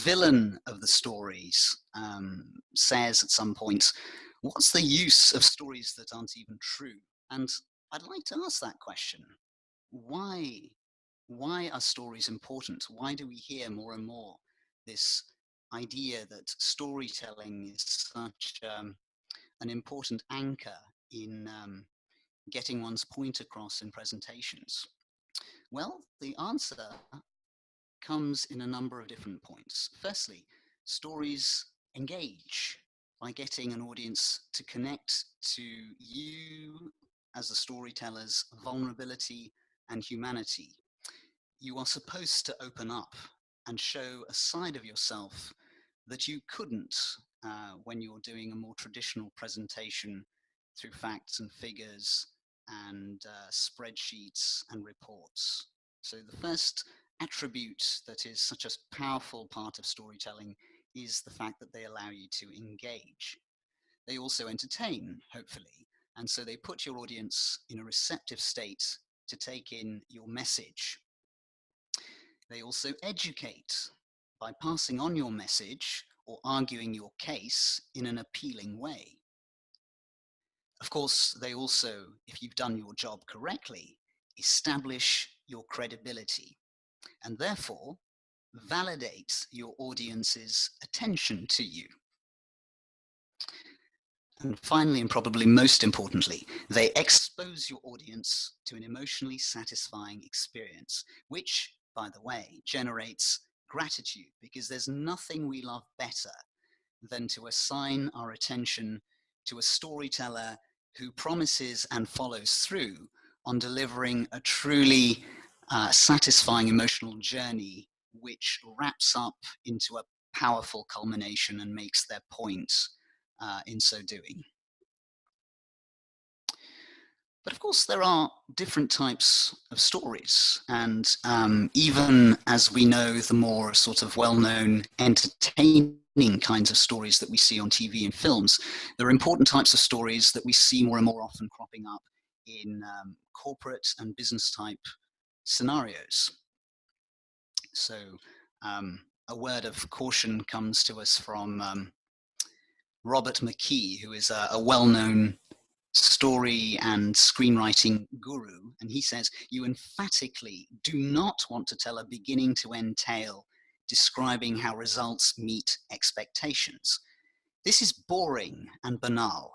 villain of the stories says at some point, what's the use of stories that aren't even true? And I'd like to ask that question. Why are stories important? Why do we hear more and more this idea that storytelling is such an important anchor in getting one's point across in presentations? Well, the answer comes in a number of different points. Firstly, stories engage by getting an audience to connect to you as the storyteller's vulnerability and humanity. You are supposed to open up and show a side of yourself that you couldn't when you're doing a more traditional presentation through facts and figures and spreadsheets and reports. So the first attribute that is such a powerful part of storytelling is the fact that they allow you to engage. They also entertain, hopefully, and so they put your audience in a receptive state to take in your message. They also educate by passing on your message or arguing your case in an appealing way. Of course, they also, if you've done your job correctly, establish your credibility and therefore validate your audience's attention to you. And finally, and probably most importantly, they expose your audience to an emotionally satisfying experience, which, by the way, generates gratitude, because there's nothing we love better than to assign our attention to a storyteller who promises and follows through on delivering a truly satisfying emotional journey, which wraps up into a powerful culmination and makes their point in so doing. But of course, there are different types of stories. And even as we know, the more sort of well-known entertaining kinds of stories that we see on TV and films, there are important types of stories that we see more and more often cropping up in corporate and business type scenarios. So a word of caution comes to us from Robert McKee, who is a well-known story and screenwriting guru, and he says, you emphatically do not want to tell a beginning to end tale describing how results meet expectations. This is boring and banal.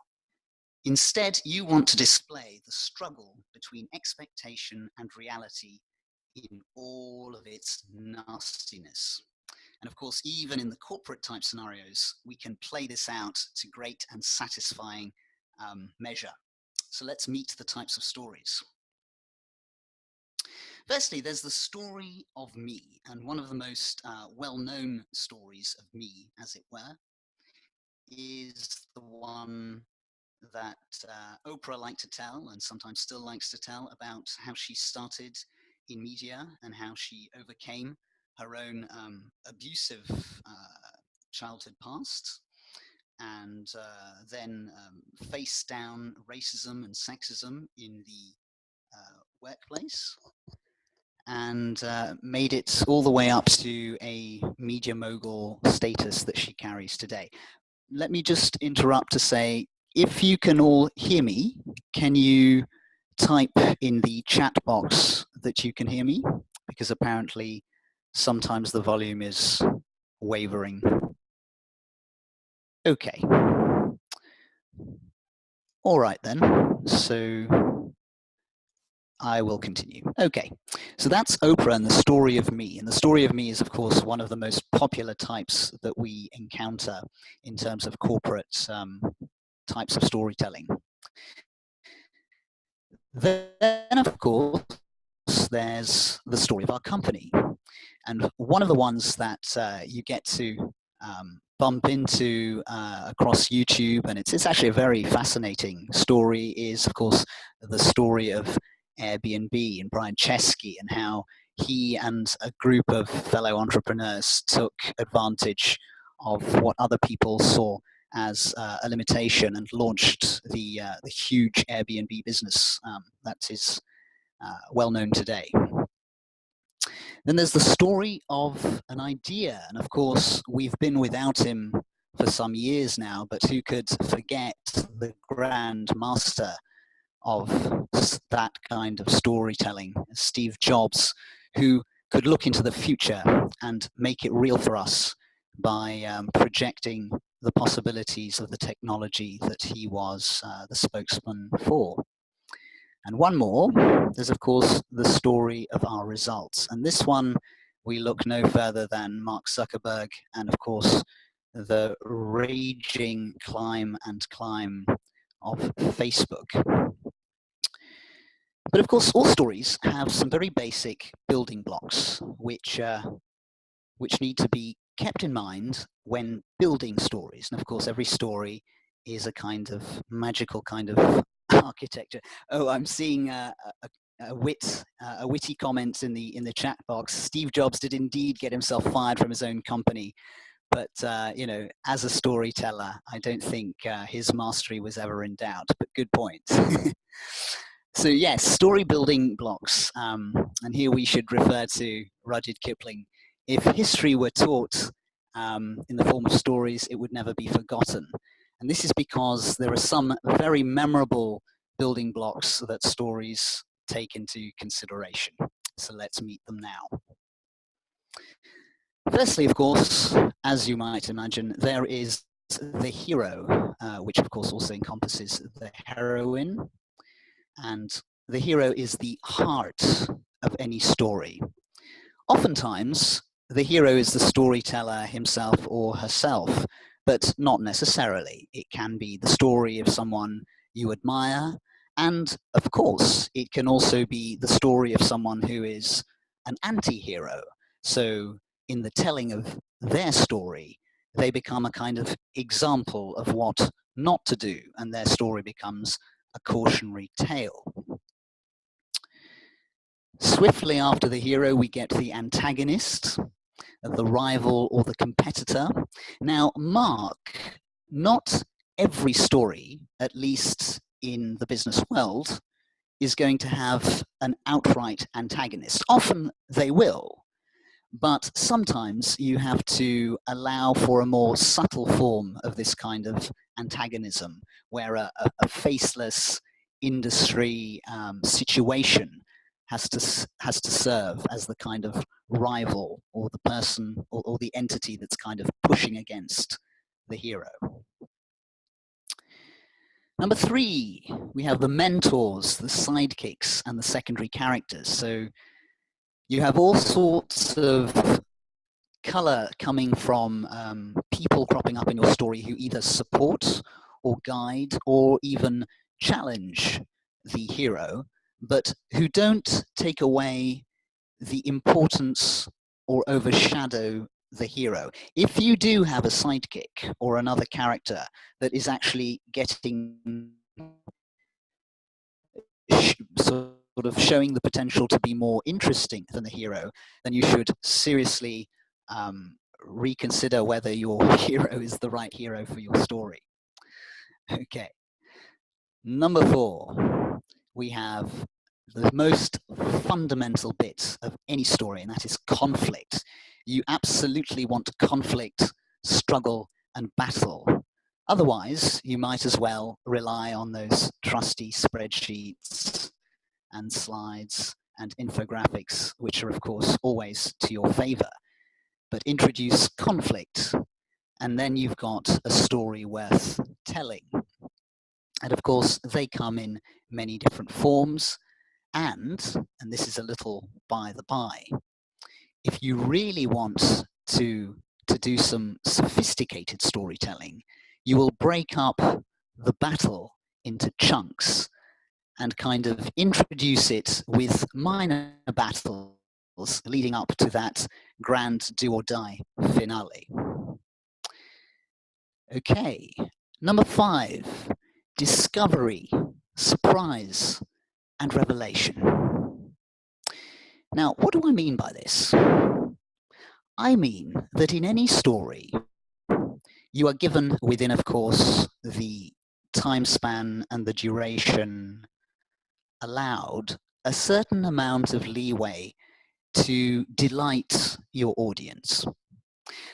Instead, you want to display the struggle between expectation and reality in all of its nastiness. And of course, even in the corporate type scenarios, we can play this out to great and satisfying measure. So let's meet the types of stories. Firstly, there's the story of me, and one of the most well-known stories of me, as it were, is the one that Oprah liked to tell, and sometimes still likes to tell, about how she started in media and how she overcame her own abusive childhood past, and then faced down racism and sexism in the workplace, and made it all the way up to a media mogul status that she carries today. Let me just interrupt to say, if you can all hear me, can you type in the chat box that you can hear me? Because apparently sometimes the volume is wavering. Okay. All right then, so I will continue. Okay, so that's Oprah and the story of me. And the story of me is, of course, one of the most popular types that we encounter in terms of corporate types of storytelling. Then, of course, there's the story of our company. And one of the ones that you get to bump into across YouTube, and it's actually a very fascinating story, is, of course, the story of Airbnb and Brian Chesky, and how he and a group of fellow entrepreneurs took advantage of what other people saw as a limitation and launched the huge Airbnb business that is well known today. Then there's the story of an idea. And of course, we've been without him for some years now, but who could forget the grand master of that kind of storytelling, Steve Jobs, who could look into the future and make it real for us by projecting the possibilities of the technology that he was the spokesman for. And one more, there's of course the story of our results. And this one, we look no further than Mark Zuckerberg and of course the raging climb of Facebook. But of course, all stories have some very basic building blocks, which need to be kept in mind when building stories. And of course, every story is a kind of magical kind of architecture. Oh, I'm seeing a witty comment in the chat box. Steve Jobs did indeed get himself fired from his own company. But, you know, as a storyteller, I don't think his mastery was ever in doubt, but good point. So yes, story building blocks, and here we should refer to Rudyard Kipling. If history were taught in the form of stories, it would never be forgotten. And this is because there are some very memorable building blocks that stories take into consideration. So let's meet them now. Firstly, of course, as you might imagine, there is the hero, which of course also encompasses the heroine. And the hero is the heart of any story. Oftentimes, the hero is the storyteller himself or herself, but not necessarily. It can be the story of someone you admire, and of course, it can also be the story of someone who is an anti-hero. So in the telling of their story, they become a kind of example of what not to do, and their story becomes a cautionary tale. Swiftly after the hero, we get the antagonist, the rival or the competitor. Now, mark, not every story, at least in the business world, is going to have an outright antagonist. Often they will, but sometimes you have to allow for a more subtle form of this kind of antagonism, where a faceless industry situation has to serve as the kind of rival or the person or the entity that's kind of pushing against the hero. Number 3, we have the mentors, the sidekicks, and the secondary characters. So you have all sorts of color coming from people cropping up in your story who either support or guide or even challenge the hero, but who don't take away the importance or overshadow the hero. If you do have a sidekick or another character that is actually getting sort of showing the potential to be more interesting than the hero, then you should seriously reconsider whether your hero is the right hero for your story. Okay. Number 4, we have the most fundamental bit of any story, and that is conflict. You absolutely want conflict, struggle, and battle. Otherwise, you might as well rely on those trusty spreadsheets and slides and infographics, which are, of course, always to your favor. But introduce conflict, and then you've got a story worth telling. And of course, they come in many different forms. And this is a little by the by, if you really want to do some sophisticated storytelling, you will break up the battle into chunks and kind of introduce it with minor battles leading up to that grand do or die finale. Okay, number 5, discovery, surprise, and revelation. Now, what do I mean by this? I mean that in any story, you are given within, of course, the time span and the duration allowed, a certain amount of leeway to delight your audience.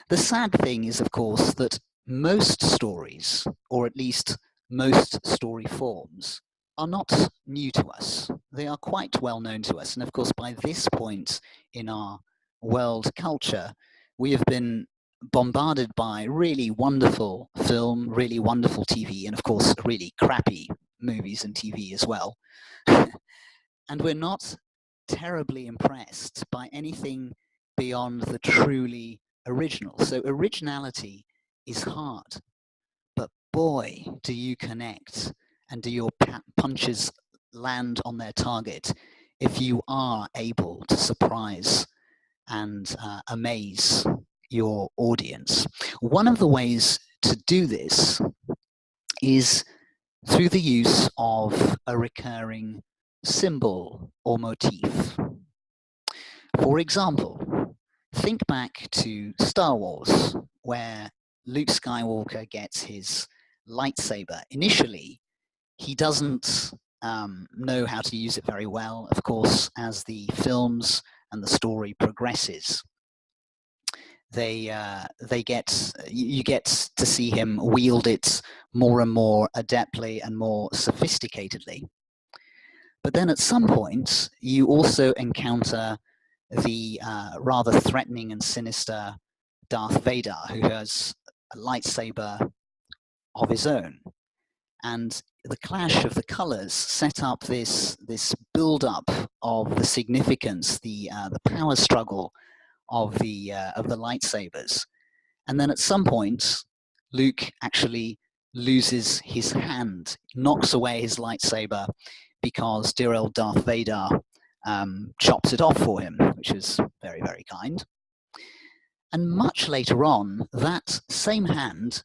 The sad thing is, of course, that most stories, or at least most story forms, are not new to us. They are quite well known to us. And of course, by this point in our world culture, we have been bombarded by really wonderful film, really wonderful TV, and of course, really crappy movies and TV as well. And we're not terribly impressed by anything beyond the truly original. So originality is hard, but boy, do you connect and do your punches land on their target if you are able to surprise and amaze your audience. One of the ways to do this is through the use of a recurring symbol or motif. For example, think back to Star Wars, where Luke Skywalker gets his lightsaber. Initially, he doesn't know how to use it very well. Of course, as the films and the story progresses, you get to see him wield it more and more adeptly and more sophisticatedly. But then at some point, you also encounter the rather threatening and sinister Darth Vader, who has a lightsaber of his own. And the clash of the colors set up this build-up of the significance, the power struggle of the lightsabers. And then at some point, Luke actually loses his hand, knocks away his lightsaber because dear old Darth Vader chops it off for him, which is very, very kind. And much later on, that same hand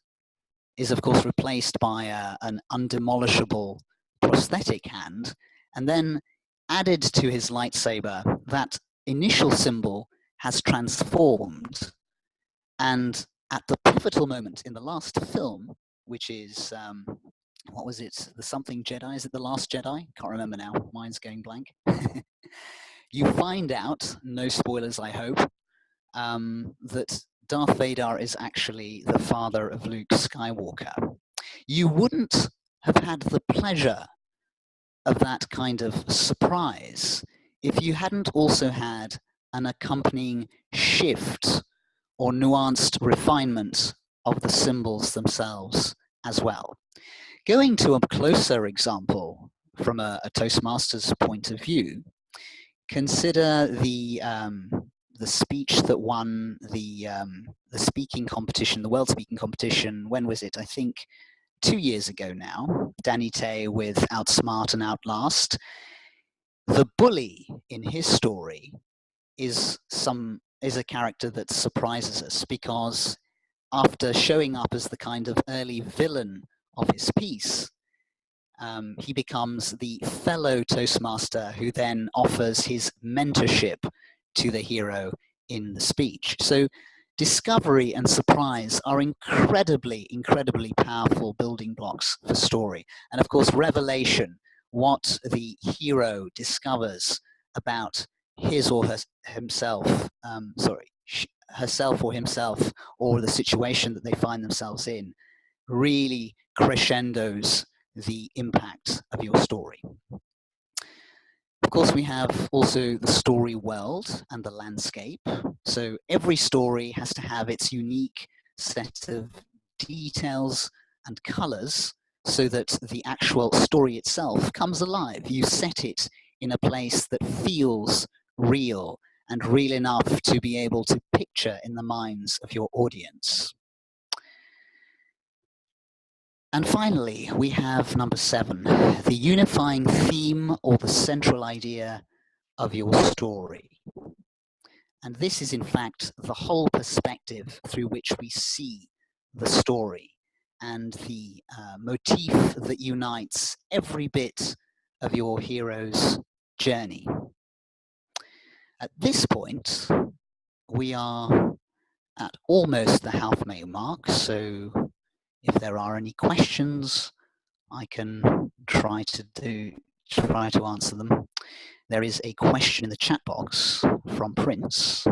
is of course replaced by an undemolishable prosthetic hand, and then added to his lightsaber, that initial symbol has transformed. And at the pivotal moment in the last film, which is, what was it? The something Jedi? Is it The Last Jedi? Can't remember now. Mine's going blank. You find out, no spoilers I hope, that Darth Vader is actually the father of Luke Skywalker. You wouldn't have had the pleasure of that kind of surprise if you hadn't also had an accompanying shift or nuanced refinement of the symbols themselves as well. Going to a closer example from a Toastmasters point of view, consider the speech that won the speaking competition, the world speaking competition. When was it? I think 2 years ago now. Danny Tay with Outsmart and Outlast. The bully in his story is a character that surprises us, because after showing up as the kind of early villain of his piece, he becomes the fellow Toastmaster who then offers his mentorship to the hero in the speech. So discovery and surprise are incredibly, incredibly powerful building blocks for story. And of course, revelation, what the hero discovers about his or himself, herself or himself, or the situation that they find themselves in, really crescendos the impact of your story. Of course, we have also the story world and the landscape. So every story has to have its unique set of details and colors so that the actual story itself comes alive. You set it in a place that feels real, and real enough to be able to picture in the minds of your audience. And finally, we have number 7, the unifying theme or the central idea of your story. And this is in fact the whole perspective through which we see the story, and the motif that unites every bit of your hero's journey. At this point, we are at almost the halfway mark, so if there are any questions, I can try to answer them. there is a question in the chat box from Prince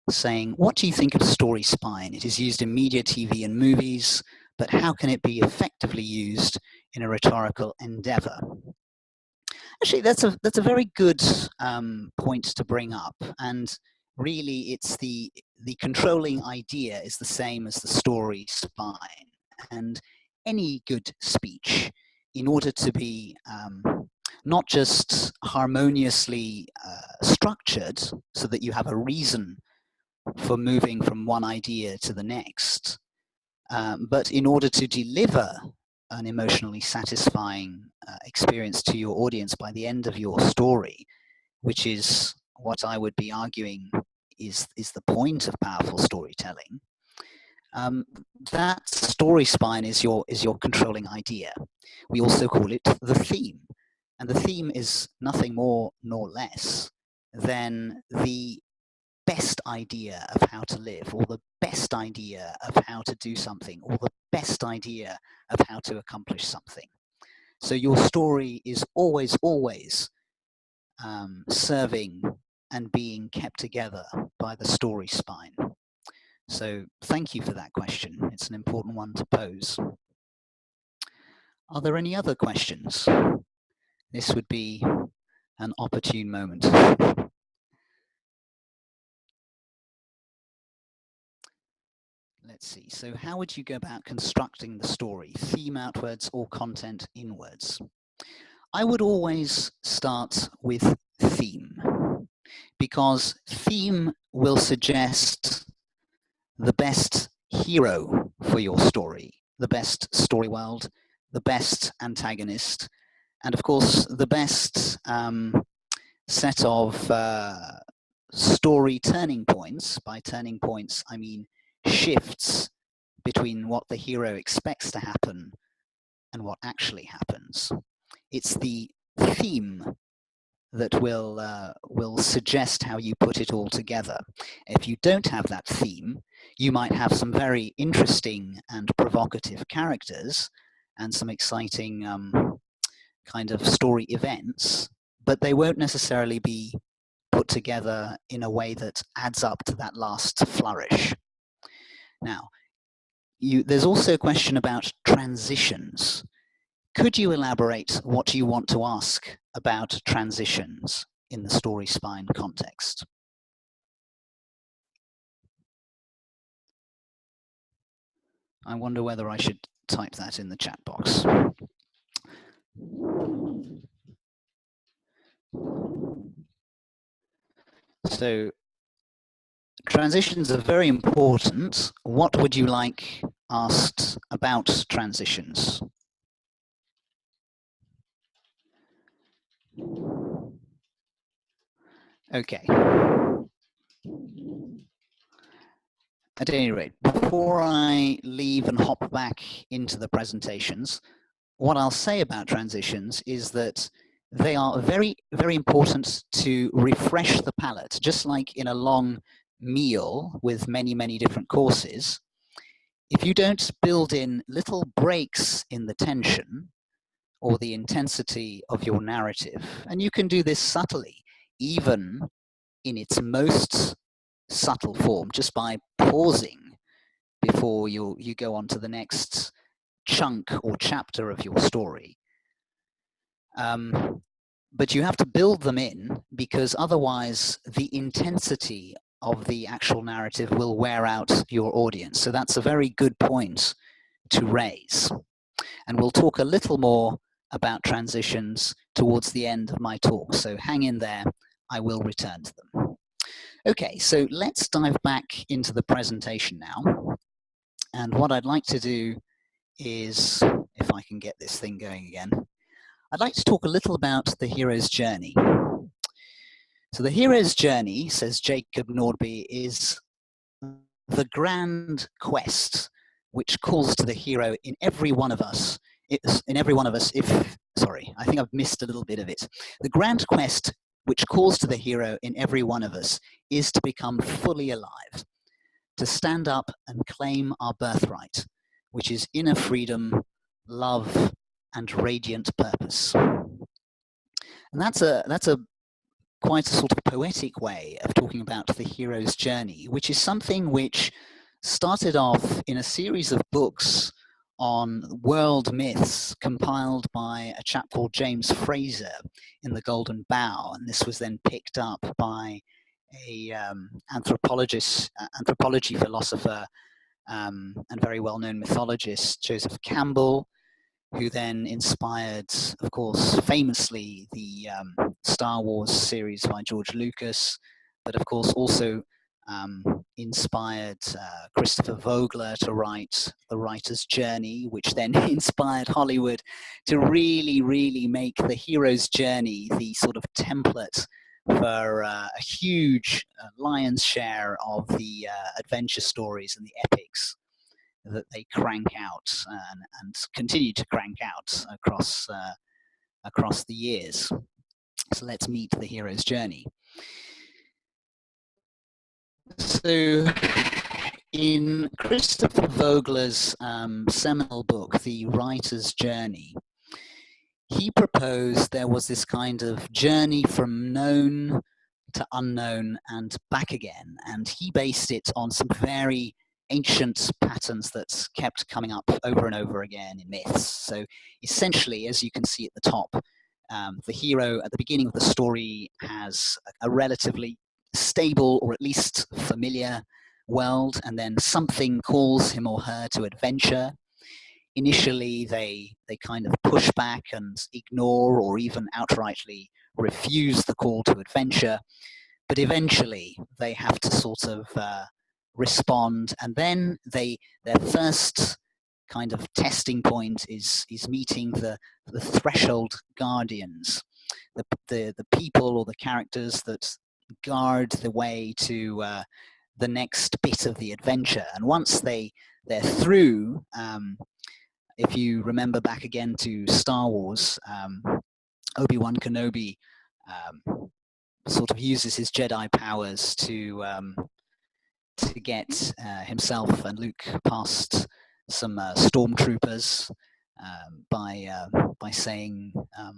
saying, what do you think of story spine? It is used in media, TV, and movies, but how can it be effectively used in a rhetorical endeavor? Actually, that's a very good point to bring up, and really, it's the controlling idea is the same as the story spine, and any good speech, in order to be not just harmoniously structured, so that you have a reason for moving from one idea to the next, but in order to deliver an emotionally satisfying experience to your audience by the end of your story, which is what I would be arguing is the point of powerful storytelling. That story spine is your controlling idea. We also call it the theme, and the theme is nothing more nor less than the best idea of how to live, or the best idea of how to do something, or the best idea of how to accomplish something. So your story is always serving and being kept together by the story spine. So thank you for that question. It's an important one to pose. Are there any other questions? This would be an opportune moment. Let's see. So how would you go about constructing the story? Theme outwards or content inwards? I would always start with theme, because theme will suggest the best hero for your story, the best story world, the best antagonist, and of course the best set of story turning points. By turning points, I mean shifts between what the hero expects to happen and what actually happens. It's the theme that will suggest how you put it all together. If you don't have that theme, you might have some very interesting and provocative characters and some exciting kind of story events, but they won't necessarily be put together in a way that adds up to that last flourish. Now, there's also a question about transitions. Could you elaborate what you want to ask about transitions in the story spine context? I wonder whether I should type that in the chat box. So transitions are very important. What would you like asked about transitions? Okay. At any rate, before I leave and hop back into the presentations, what I'll say about transitions is that they are very, very important to refresh the palate, just like in a long meal with many, many different courses. If you don't build in little breaks in the tension or the intensity of your narrative, and you can do this subtly, even in its most subtle form, just by pausing before you go on to the next chunk or chapter of your story. But you have to build them in, because otherwise the intensity of the actual narrative will wear out your audience. So that's a very good point to raise. And we'll talk a little more about transitions towards the end of my talk. So hang in there, I will return to them. Okay, so let's dive back into the presentation now. And what I'd like to do is, if I can get this thing going again, I'd like to talk a little about the hero's journey. So the hero's journey, says Jacob Nordby, is the grand quest which calls to the hero in every one of us. Sorry, I think I've missed a little bit of it. The grand quest which calls to the hero in every one of us is to become fully alive, to stand up and claim our birthright, which is inner freedom, love, and radiant purpose. And that's a quite a sort of poetic way of talking about the hero's journey, which is something which started off in a series of books on world myths compiled by a chap called James Fraser in The Golden Bough, and this was then picked up by a anthropology philosopher and very well-known mythologist, Joseph Campbell, who then inspired, of course, famously the Star Wars series by George Lucas, but of course also inspired Christopher Vogler to write The Writer's Journey, which then inspired Hollywood to really, really make the hero's journey the sort of template for a huge lion's share of the adventure stories and the epics that they crank out and continue to crank out across the years. So let's meet the hero's journey. So in Christopher Vogler's seminal book, The Writer's Journey, he proposed there was this kind of journey from known to unknown and back again, and he based it on some very ancient patterns that kept coming up over and over again in myths. So essentially, as you can see at the top, the hero at the beginning of the story has a relatively stable or at least familiar world, and then something calls him or her to adventure. Initially, they kind of push back and ignore or even outrightly refuse the call to adventure, but eventually they have to sort of respond, and then their first kind of testing point is meeting the threshold guardians, the people or the characters that guard the way to the next bit of the adventure. And once they're through, if you remember back again to Star Wars, Obi-Wan Kenobi sort of uses his Jedi powers to get himself and Luke past some stormtroopers by saying,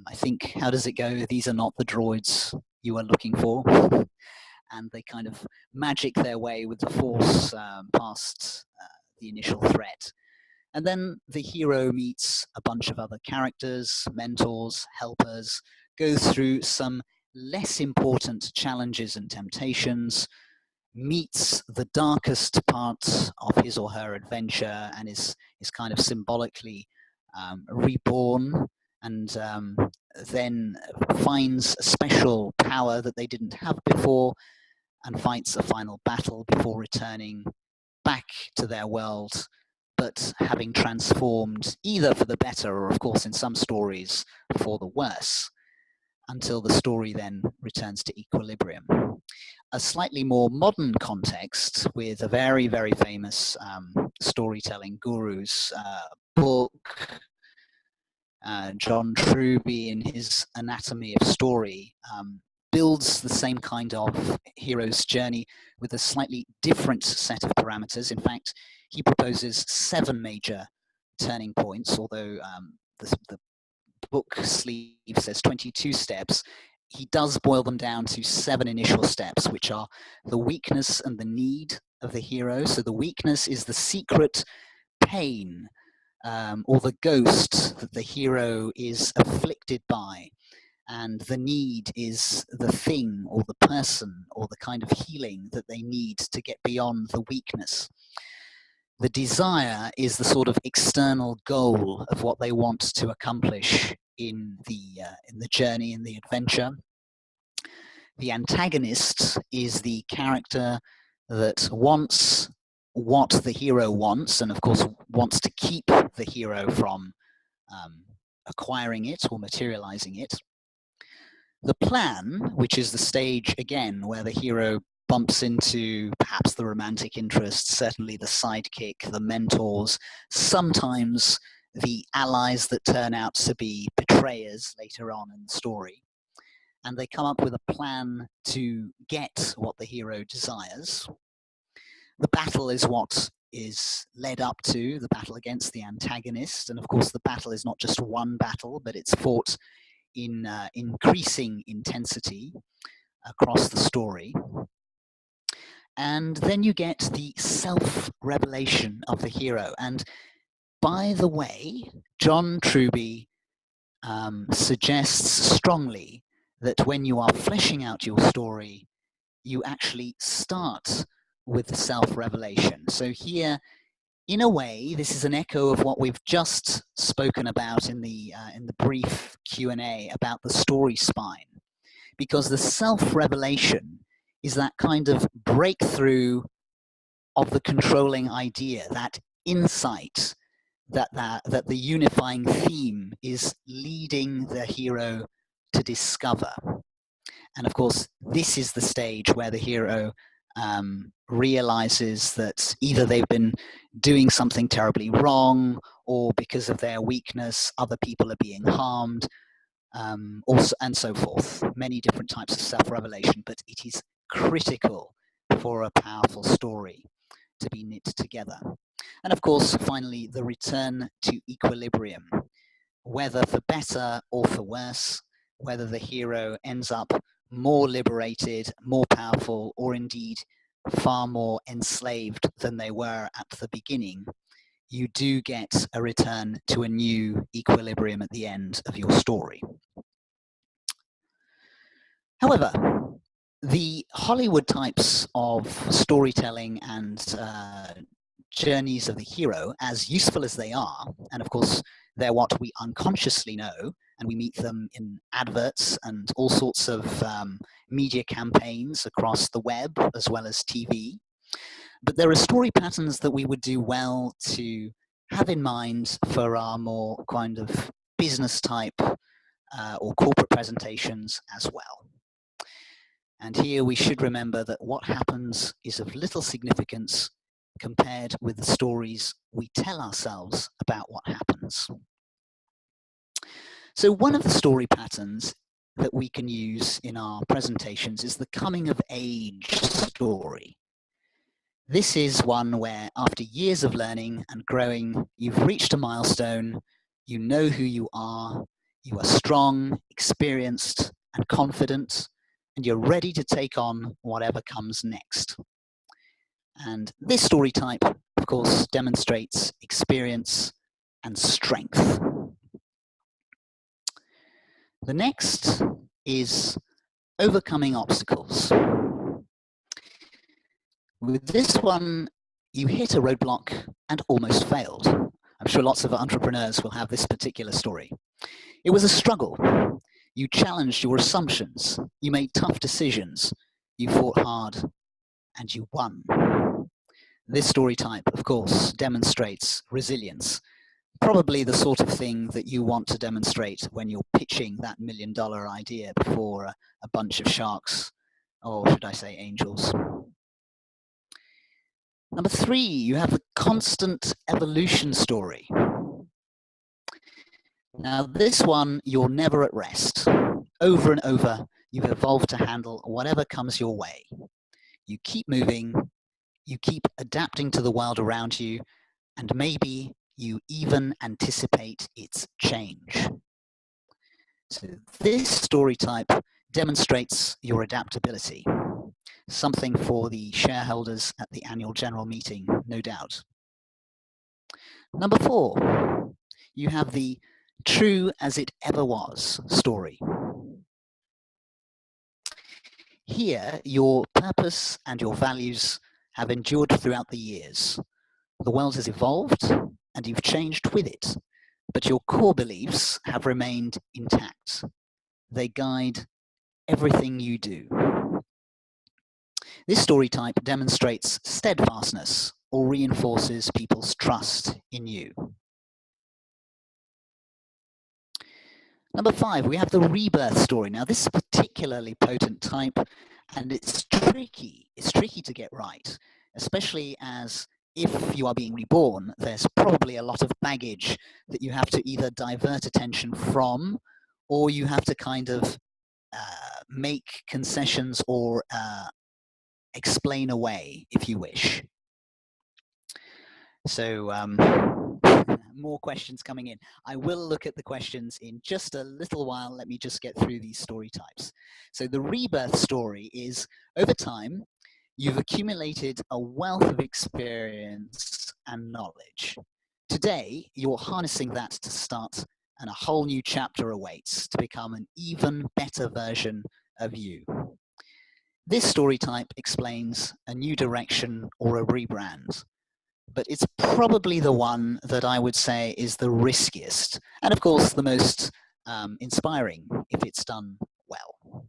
I think, how does it go? These are not the droids you are looking for. And they kind of magic their way with the Force past the initial threat. And then the hero meets a bunch of other characters, mentors, helpers, goes through some less important challenges and temptations, meets the darkest parts of his or her adventure, and is kind of symbolically reborn, and then finds a special power that they didn't have before, and fights a final battle before returning back to their world, but having transformed either for the better or, of course, in some stories, for the worse, until the story then returns to equilibrium. A slightly more modern context with a very, very famous storytelling guru's book, John Truby, in his Anatomy of Story, builds the same kind of hero's journey with a slightly different set of parameters. In fact, he proposes 7 major turning points, although the book sleeve says 22 steps. He does boil them down to 7 initial steps, which are the weakness and the need of the hero. So the weakness is the secret pain or the ghost that the hero is afflicted by. And the need is the thing or the person or the kind of healing that they need to get beyond the weakness. The desire is the sort of external goal of what they want to accomplish in the journey, in the adventure. The antagonist is the character that wants what the hero wants, and of course wants to keep the hero from acquiring it or materializing it. The plan, which is the stage, again, where the hero bumps into perhaps the romantic interest, certainly the sidekick, the mentors, sometimes the allies that turn out to be betrayers later on in the story. And they come up with a plan to get what the hero desires. The battle is what is led up to the battle against the antagonist. And of course, the battle is not just one battle, but it's fought in increasing intensity. across the story. And then you get the self-revelation of the hero. And by the way, John Truby suggests strongly that when you are fleshing out your story, you actually start with the self-revelation. So here, in a way, this is an echo of what we've just spoken about in the brief Q&A about the story spine, because the self-revelation is that kind of breakthrough of the controlling idea, that insight that the unifying theme is leading the hero to discover. And of course, this is the stage where the hero realizes that either they've been doing something terribly wrong, or because of their weakness, other people are being harmed, also, and so forth. Many different types of self-revelation, but it is critical for a powerful story to be knit together. And of course, finally, the return to equilibrium, whether for better or for worse, whether the hero ends up more liberated, more powerful, or indeed far more enslaved than they were at the beginning, you do get a return to a new equilibrium at the end of your story. However, the Hollywood types of storytelling and journeys of the hero, as useful as they are, and of course they're what we unconsciously know, and we meet them in adverts and all sorts of media campaigns across the web as well as TV. But there are story patterns that we would do well to have in mind for our more kind of business type or corporate presentations as well. And here we should remember that what happens is of little significance compared with the stories we tell ourselves about what happens. So one of the story patterns that we can use in our presentations is the coming of age story. This is one where after years of learning and growing, you've reached a milestone, you know who you are strong, experienced, and confident, and you're ready to take on whatever comes next. And this story type, of course, demonstrates experience and strength. The next is overcoming obstacles. With this one, you hit a roadblock and almost failed. I'm sure lots of entrepreneurs will have this particular story. It was a struggle. You challenged your assumptions. You made tough decisions. You fought hard and you won. This story type, of course, demonstrates resilience. Probably the sort of thing that you want to demonstrate when you're pitching that $1 million idea before a bunch of sharks, or should I say angels. Number 3, you have the constant evolution story. Now this one, you're never at rest. Over and over, you've evolved to handle whatever comes your way. You keep moving, you keep adapting to the world around you, and maybe you even anticipate its change. So this story type demonstrates your adaptability, something for the shareholders at the annual general meeting, no doubt. Number 4, you have the true as it ever was story. Here, your purpose and your values have endured throughout the years. The world has evolved and you've changed with it, but your core beliefs have remained intact. They guide everything you do. This story type demonstrates steadfastness or reinforces people's trust in you. Number 5, we have the rebirth story. Now this is a particularly potent type, and it's tricky. It's tricky to get right, especially as if you are being reborn, there's probably a lot of baggage that you have to either divert attention from, or you have to kind of make concessions or explain away, if you wish. So more questions coming in. I will look at the questions in just a little while. Let me just get through these story types. So the rebirth story is, over time, you've accumulated a wealth of experience and knowledge. Today, you're harnessing that to start, and a whole new chapter awaits to become an even better version of you. This story type explains a new direction or a rebrand, but it's probably the one that I would say is the riskiest, and of course the most inspiring if it's done well.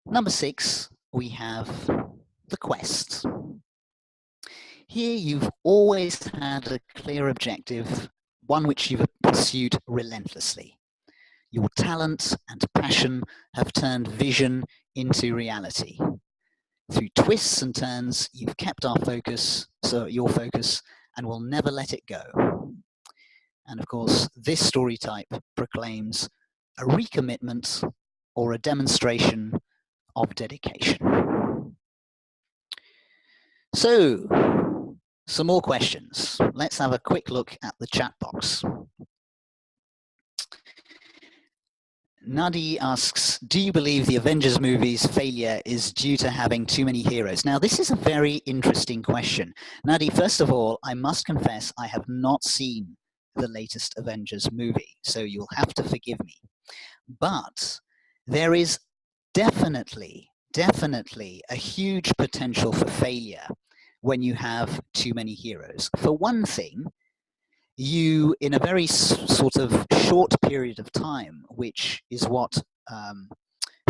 Number 6, we have the quest. Here you've always had a clear objective, one which you've pursued relentlessly. Your talent and passion have turned vision into reality. Through twists and turns, you've kept your focus, and will never let it go. And of course, this story type proclaims a recommitment or a demonstration of dedication. So, some more questions. Let's have a quick look at the chat box. Nadi asks, do you believe the Avengers movie's failure is due to having too many heroes? Now, this is a very interesting question. Nadi, first of all, I must confess I have not seen the latest Avengers movie, so you'll have to forgive me. But there is definitely a huge potential for failure when you have too many heroes. For one thing, you, in a very sort of short period of time, which is what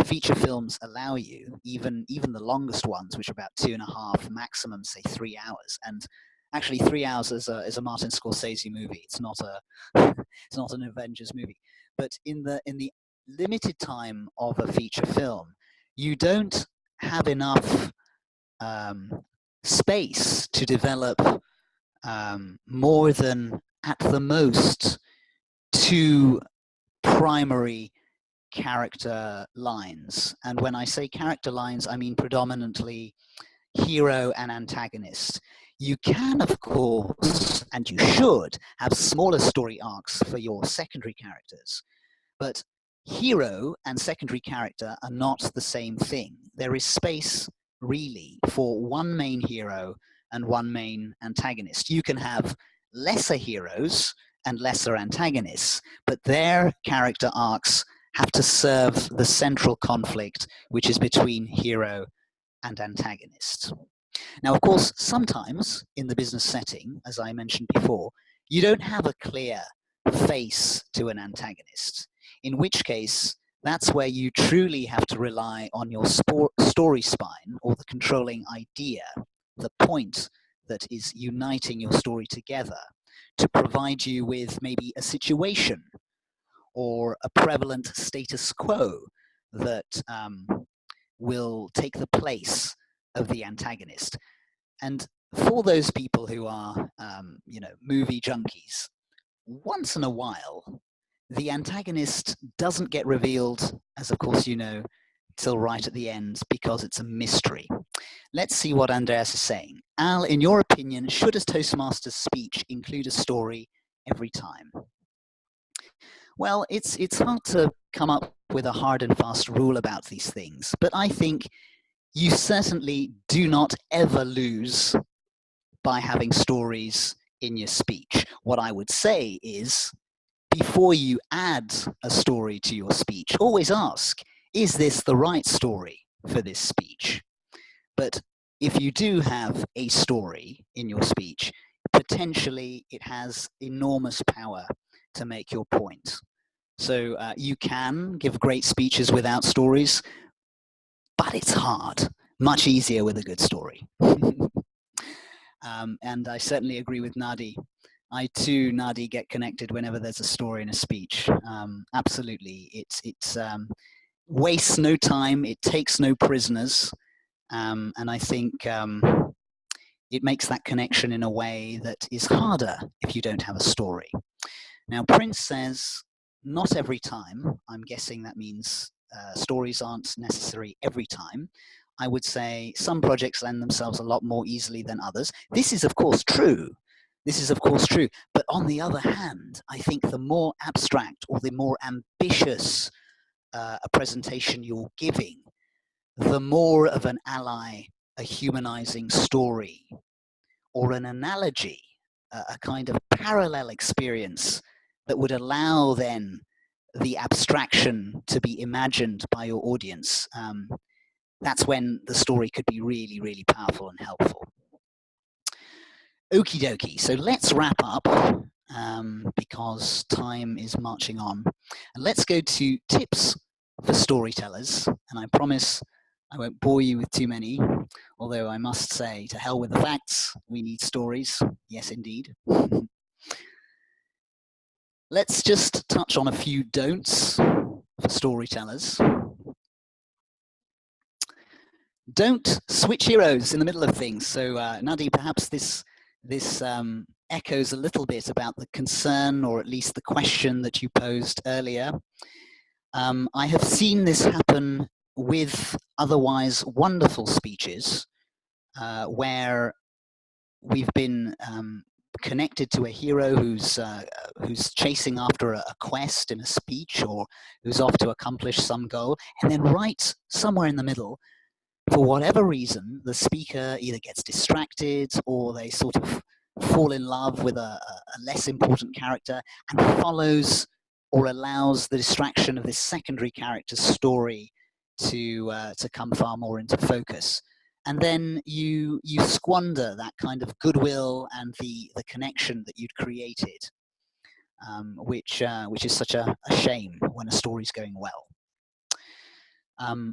feature films allow you, even the longest ones, which are about 2.5, maximum, say 3 hours. And actually 3 hours is a Martin Scorsese movie. It's not it's not an Avengers movie. But in the limited time of a feature film, you don't have enough space to develop more than, at the most, 2 primary character lines. And when I say character lines, I mean predominantly hero and antagonist. You can, of course, and you should, have smaller story arcs for your secondary characters. But hero and secondary character are not the same thing. There is space, really, for one main hero and one main antagonist. You can have lesser heroes and lesser antagonists, but their character arcs have to serve the central conflict, which is between hero and antagonist. Now, of course, sometimes in the business setting, as I mentioned before, you don't have a clear face to an antagonist, in which case that's where you truly have to rely on your story spine, or the controlling idea, the point that is uniting your story together, to provide you with maybe a situation or a prevalent status quo that will take the place of the antagonist. And for those people who are, movie junkies, once in a while, the antagonist doesn't get revealed, as of course you know, till right at the end, because it's a mystery. Let's see what Andreas is saying. Al, in your opinion, should a Toastmaster's speech include a story every time? Well, it's hard to come up with a hard and fast rule about these things, but I think you certainly do not ever lose by having stories in your speech. What I would say is, before you add a story to your speech, always ask, is this the right story for this speech? But if you do have a story in your speech, potentially it has enormous power to make your point. So you can give great speeches without stories, but it's hard. Much easier with a good story. And I certainly agree with Nadi. I too, Nadi, get connected whenever there's a story in a speech. Absolutely, it's wastes no time, it takes no prisoners, and I think it makes that connection in a way that is harder if you don't have a story. Now, Prince says, not every time. I'm guessing that means stories aren't necessary every time. I would say some projects lend themselves a lot more easily than others. This is, of course, true. This is, of course, true. But on the other hand, I think the more abstract or the more ambitious a presentation you're giving, the more of an ally, a humanizing story, or an analogy, a kind of parallel experience that would allow then the abstraction to be imagined by your audience, that's when the story could be really, really powerful and helpful. Okie dokie, so let's wrap up because time is marching on. And let's go to tips for storytellers. And I promise I won't bore you with too many, although I must say, to hell with the facts, we need stories. Yes, indeed. Let's just touch on a few don'ts for storytellers. Don't switch heroes in the middle of things. So, Nadi, perhaps this echoes a little bit about the concern, or at least the question that you posed earlier. I have seen this happen with otherwise wonderful speeches where we've been connected to a hero who's chasing after a quest in a speech, or who's off to accomplish some goal, and then right somewhere in the middle, for whatever reason, the speaker either gets distracted or they sort of fall in love with a less important character and follows or allows the distraction of this secondary character's story to come far more into focus. And then you squander that kind of goodwill and the connection that you'd created, which is such a shame when a story's going well.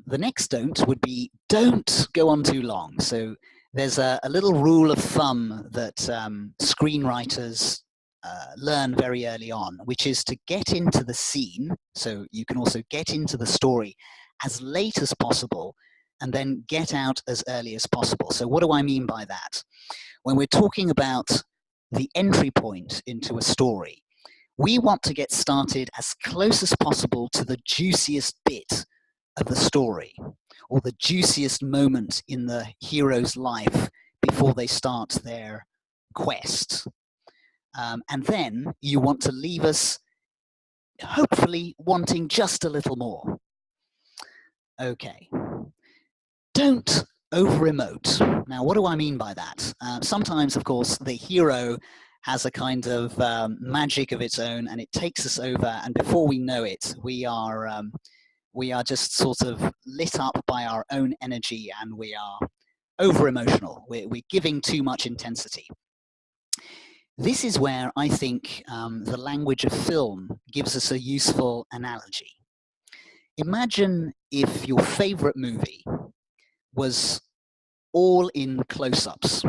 The next don't would be don't go on too long. So there's a little rule of thumb that screenwriters learn very early on, which is to get into the scene, so you can also get into the story as late as possible and then get out as early as possible. So what do I mean by that? When we're talking about the entry point into a story, we want to get started as close as possible to the juiciest bit of the story, or the juiciest moment in the hero's life before they start their quest. And then you want to leave us hopefully wanting just a little more. Okay. Don't over-emote. Now, what do I mean by that? Sometimes, of course, the hero has a kind of magic of its own, and it takes us over, and before we know it, we are just sort of lit up by our own energy, and we are over-emotional. We're giving too much intensity. This is where I think the language of film gives us a useful analogy. Imagine if your favorite movie was all in close-ups.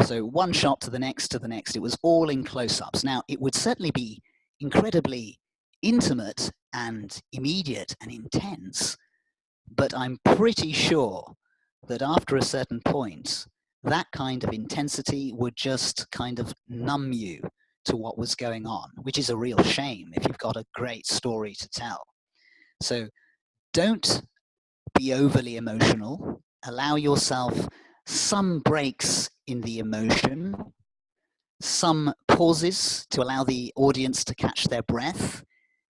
So one shot to the next, it was all in close-ups. Now, it would certainly be incredibly intimate and immediate and intense, but I'm pretty sure that after a certain point, that kind of intensity would just kind of numb you to what was going on, which is a real shame if you've got a great story to tell. So don't be overly emotional. Allow yourself some breaks in the emotion, some pauses to allow the audience to catch their breath,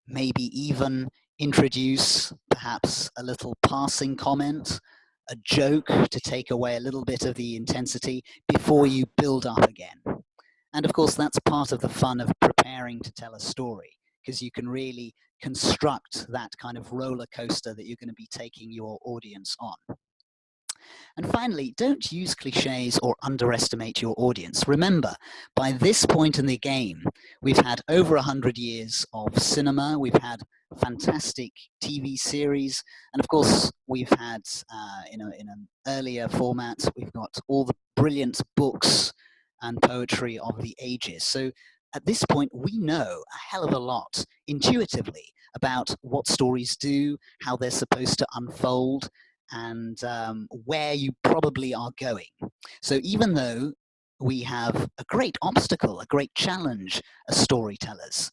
maybe even introduce perhaps a little passing comment, a joke to take away a little bit of the intensity before you build up again. And of course, that's part of the fun of preparing to tell a story, because you can really construct that kind of roller coaster that you're going to be taking your audience on. And finally, don't use cliches or underestimate your audience. Remember, by this point in the game, we've had over 100 years of cinema, we've had fantastic TV series, and of course, we've had, in an earlier format, we've got all the brilliant books and poetry of the ages. So at this point, we know a hell of a lot intuitively about what stories do, how they're supposed to unfold, and where you probably are going. So even though we have a great obstacle, a great challenge as storytellers,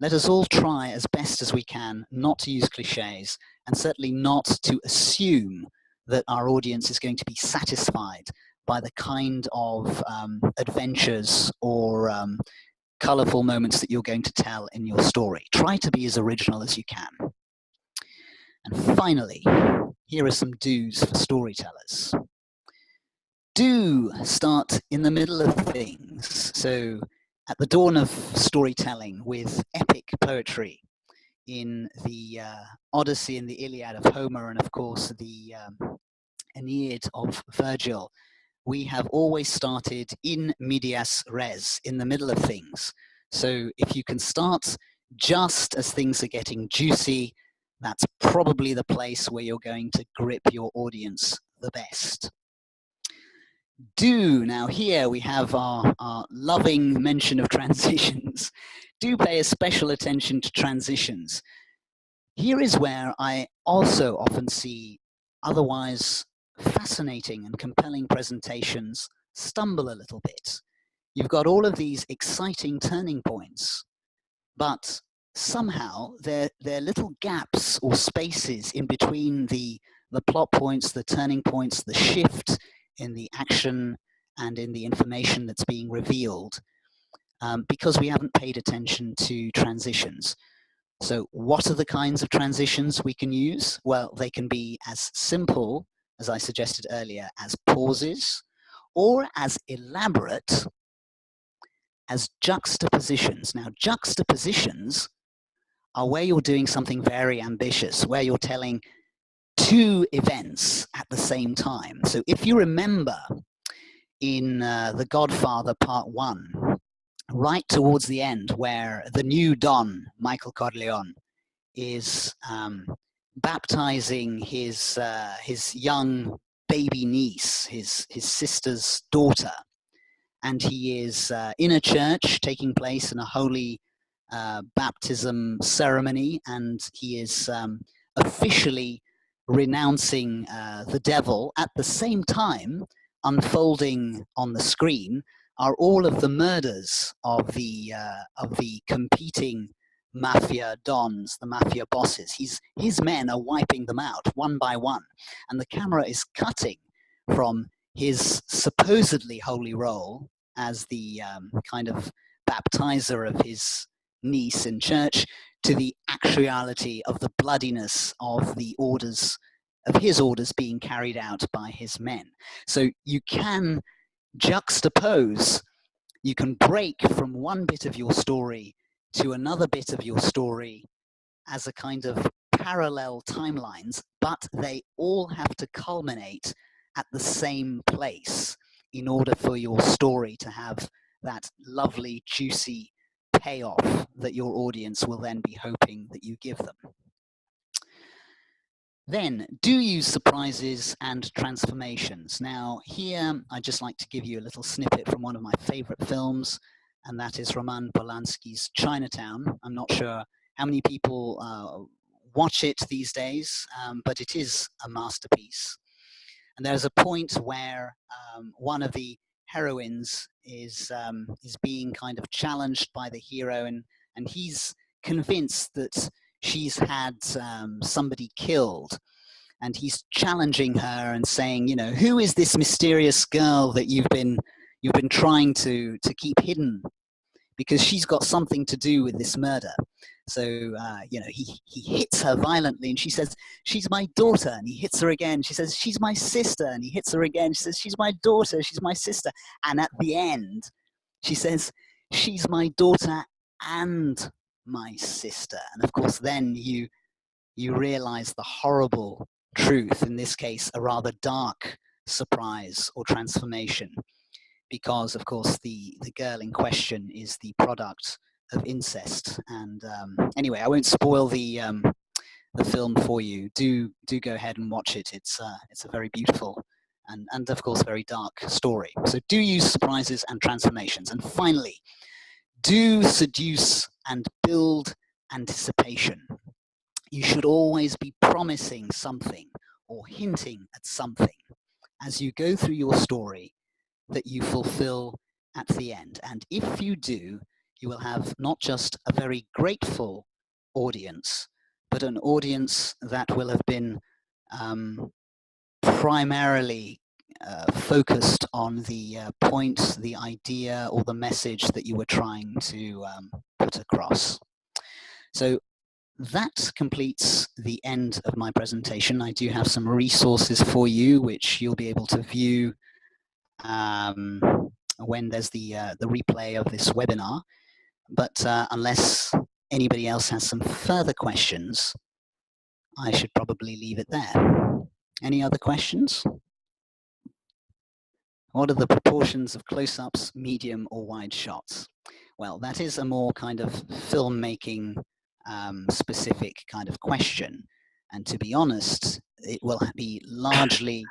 let us all try as best as we can not to use cliches, and certainly not to assume that our audience is going to be satisfied by the kind of adventures or colorful moments that you're going to tell in your story. Try to be as original as you can. And finally, here are some do's for storytellers. Do start in the middle of things. So at the dawn of storytelling with epic poetry in the Odyssey and the Iliad of Homer, and of course the Aeneid of Virgil, we have always started in medias res, in the middle of things. So if you can start just as things are getting juicy, that's probably the place where you're going to grip your audience the best. Do, now here we have our loving mention of transitions. Do pay a special attention to transitions. Here is where I also often see otherwise fascinating and compelling presentations stumble a little bit. You've got all of these exciting turning points, but somehow they're little gaps or spaces in between the plot points, the turning points, the shift in the action and in the information that's being revealed, because we haven't paid attention to transitions. So what are the kinds of transitions we can use? Well, they can be as simple, as I suggested earlier, as pauses, or as elaborate as juxtapositions. Now, juxtapositions are where you're doing something very ambitious, where you're telling two events at the same time. So if you remember in The Godfather Part 1, right towards the end, where the new Don, Michael Corleone, is baptizing his young baby niece, his sister's daughter, and he is in a church taking place in a holy baptism ceremony, and he is officially renouncing the devil. At the same time, unfolding on the screen are all of the murders of the competing mafia dons, the mafia bosses. His men are wiping them out one by one, and the camera is cutting from his supposedly holy role as the kind of baptizer of his niece in church to the actuality of the bloodiness of his orders being carried out by his men. So you can juxtapose, you can break from one bit of your story to another bit of your story as a kind of parallel timelines, but they all have to culminate at the same place in order for your story to have that lovely, juicy payoff that your audience will then be hoping that you give them. Then, do use surprises and transformations. Now, here, I'd just like to give you a little snippet from one of my favorite films, and that is Roman Polanski's Chinatown. I'm not sure how many people watch it these days, but it is a masterpiece. And there's a point where one of the heroines is being kind of challenged by the hero, and he's convinced that she's had somebody killed, and he's challenging her and saying, you know, who is this mysterious girl that you've been trying to keep hidden, because she's got something to do with this murder. So you know, he hits her violently, and she says, she's my daughter, and he hits her again. She says, she's my sister, and he hits her again. She says, she's my daughter, she's my sister, and at the end she says, she's my daughter and my sister. And of course then you realize the horrible truth, in this case a rather dark surprise or transformation, because of course the girl in question is the product of incest. And anyway, I won't spoil the film for you. Do go ahead and watch it. It's a very beautiful and of course very dark story. So do use surprises and transformations. And finally, do seduce and build anticipation. You should always be promising something or hinting at something as you go through your story that you fulfill at the end. And if you do, you will have not just a very grateful audience, but an audience that will have been primarily focused on the point, the idea, or the message that you were trying to put across. So that completes the end of my presentation. I do have some resources for you, which you'll be able to view when there's the replay of this webinar. But unless anybody else has some further questions, I should probably leave it there. Any other questions? What are the proportions of close-ups, medium or wide shots? Well, that is a more kind of filmmaking specific kind of question. And to be honest, it will be largely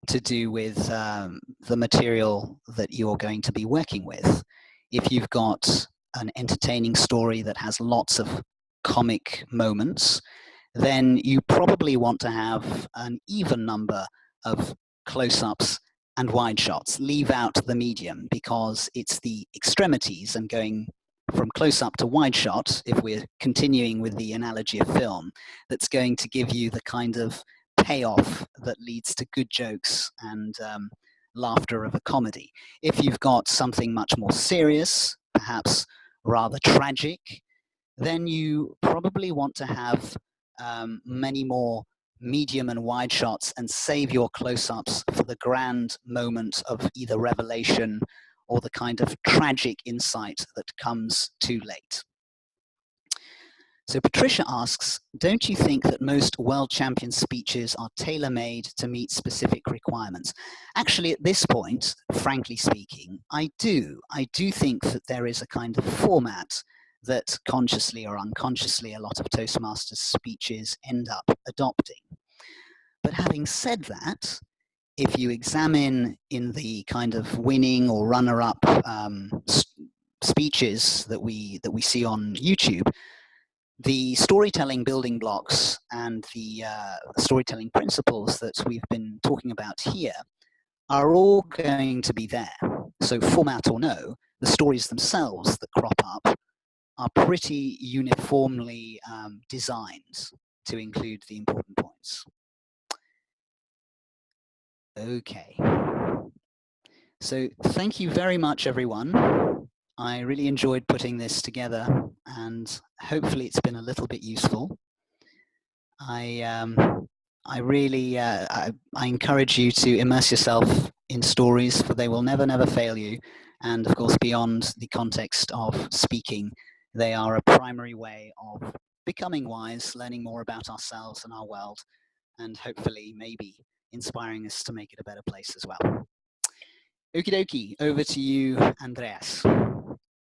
to do with the material that you're going to be working with. If you've got an entertaining story that has lots of comic moments, then you probably want to have an even number of close-ups and wide shots. Leave out the medium, because it's the extremities and going from close-up to wide shot, if we're continuing with the analogy of film, that's going to give you the kind of payoff that leads to good jokes and laughter of a comedy. If you've got something much more serious, perhaps rather tragic, then you probably want to have many more medium and wide shots and save your close-ups for the grand moment of either revelation or the kind of tragic insight that comes too late. So Patricia asks, don't you think that most world champion speeches are tailor-made to meet specific requirements? Actually, at this point, frankly speaking, I do. I do think that there is a kind of format that consciously or unconsciously a lot of Toastmasters speeches end up adopting. But having said that, if you examine in the kind of winning or runner-up speeches that we see on YouTube, the storytelling building blocks and the storytelling principles that we've been talking about here are all going to be there. So format or no, the stories themselves that crop up are pretty uniformly designed to include the important points. Okay. So thank you very much, everyone. I really enjoyed putting this together, and hopefully it's been a little bit useful. I really I encourage you to immerse yourself in stories, for they will never fail you. And of course, beyond the context of speaking, they are a primary way of becoming wise, learning more about ourselves and our world, and hopefully maybe inspiring us to make it a better place as well. Okie dokie, over to you, Andreas.